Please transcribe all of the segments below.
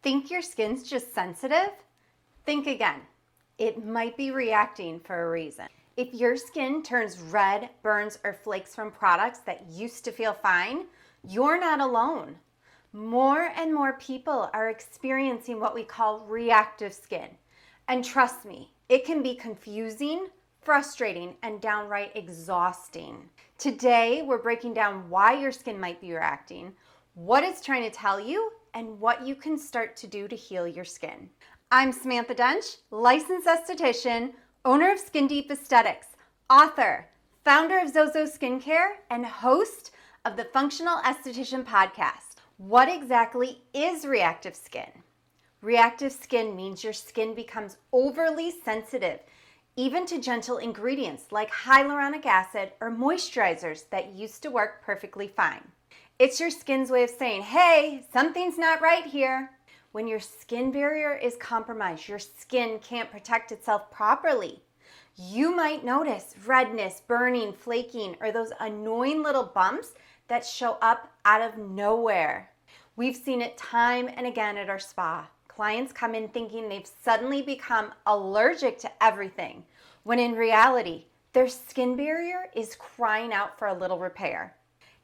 Think your skin's just sensitive? Think again. It might be reacting for a reason. If your skin turns red, burns, or flakes from products that used to feel fine, you're not alone. More and more people are experiencing what we call reactive skin. And trust me, it can be confusing, frustrating, and downright exhausting. Today, we're breaking down why your skin might be reacting, what it's trying to tell you, and what you can start to do to heal your skin. I'm Samantha Dench, licensed esthetician, owner of Skin Deep Aesthetics, author, founder of Zozo Skincare, and host of the Functional Esthetician podcast. What exactly is reactive skin? Reactive skin means your skin becomes overly sensitive, even to gentle ingredients like hyaluronic acid or moisturizers that used to work perfectly fine. It's your skin's way of saying, hey, something's not right here. When your skin barrier is compromised, your skin can't protect itself properly. You might notice redness, burning, flaking, or those annoying little bumps that show up out of nowhere. We've seen it time and again at our spa. Clients come in thinking they've suddenly become allergic to everything, when in reality, their skin barrier is crying out for a little repair.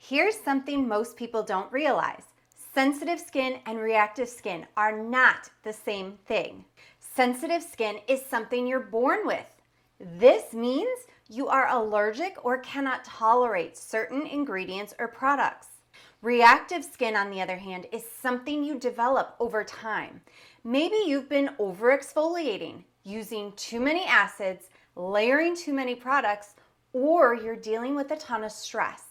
Here's something most people don't realize. Sensitive skin and reactive skin are not the same thing. Sensitive skin is something you're born with. This means you are allergic or cannot tolerate certain ingredients or products. Reactive skin, on the other hand, is something you develop over time. Maybe you've been over-exfoliating, using too many acids, layering too many products, or you're dealing with a ton of stress.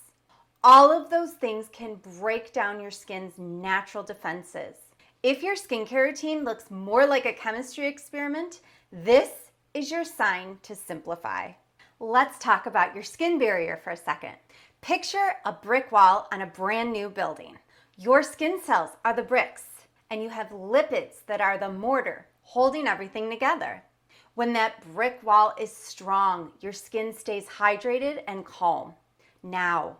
All of those things can break down your skin's natural defenses. If your skincare routine looks more like a chemistry experiment, this is your sign to simplify. Let's talk about your skin barrier for a second. Picture a brick wall on a brand new building. Your skin cells are the bricks, and you have lipids that are the mortar holding everything together. When that brick wall is strong, your skin stays hydrated and calm. Now,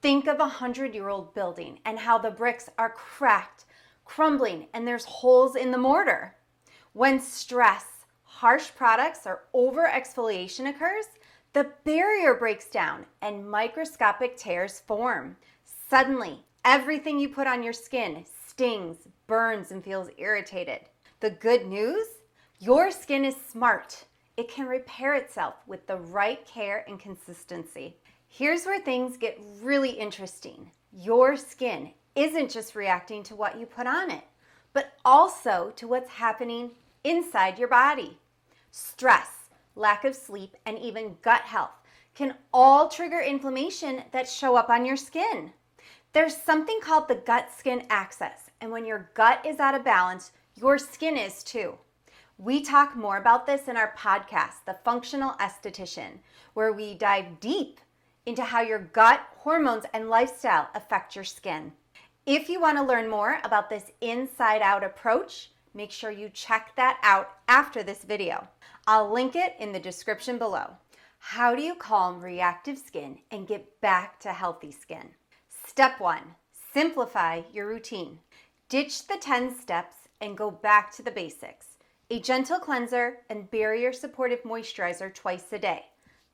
think of a 100-year-old building and how the bricks are cracked, crumbling, and there's holes in the mortar. When stress, harsh products, or over-exfoliation occurs, the barrier breaks down and microscopic tears form. Suddenly, everything you put on your skin stings, burns, and feels irritated. The good news? Your skin is smart. It can repair itself with the right care and consistency. Here's where things get really interesting. Your skin isn't just reacting to what you put on it, but also to what's happening inside your body. Stress, lack of sleep, and even gut health can all trigger inflammation that show up on your skin. There's something called the gut-skin axis, and when your gut is out of balance, your skin is too. We talk more about this in our podcast, The Functional Esthetician, where we dive deep into how your gut, hormones, and lifestyle affect your skin. If you want to learn more about this inside-out approach, make sure you check that out after this video. I'll link it in the description below. How do you calm reactive skin and get back to healthy skin? Step 1, simplify your routine. Ditch the 10 steps and go back to the basics. A gentle cleanser and barrier supportive moisturizer twice a day.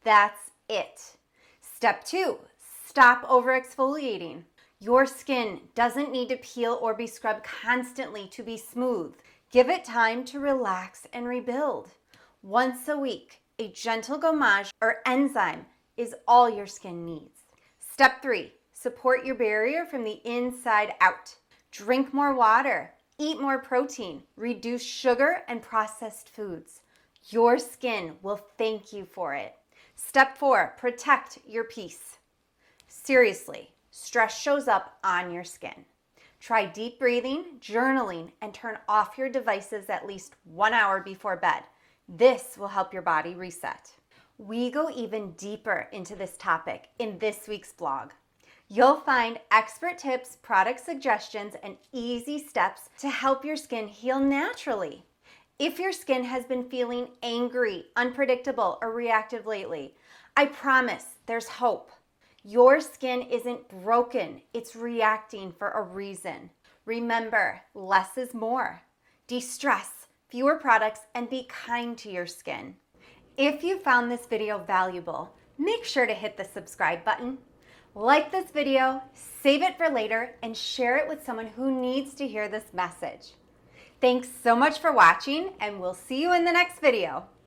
That's it. Step 2, stop over-exfoliating. Your skin doesn't need to peel or be scrubbed constantly to be smooth. Give it time to relax and rebuild. Once a week, a gentle gommage or enzyme is all your skin needs. Step 3, support your barrier from the inside out. Drink more water, eat more protein, reduce sugar and processed foods. Your skin will thank you for it. Step 4, protect your peace. Seriously, stress shows up on your skin. Try deep breathing, journaling, and turn off your devices at least 1 hour before bed. This will help your body reset. We go even deeper into this topic in this week's blog. You'll find expert tips, product suggestions, and easy steps to help your skin heal naturally. If your skin has been feeling angry, unpredictable, or reactive lately, I promise there's hope. Your skin isn't broken, it's reacting for a reason. Remember, less is more. de-stress, fewer products, and be kind to your skin. If you found this video valuable, make sure to hit the subscribe button, like this video, save it for later, and share it with someone who needs to hear this message. Thanks so much for watching, and we'll see you in the next video.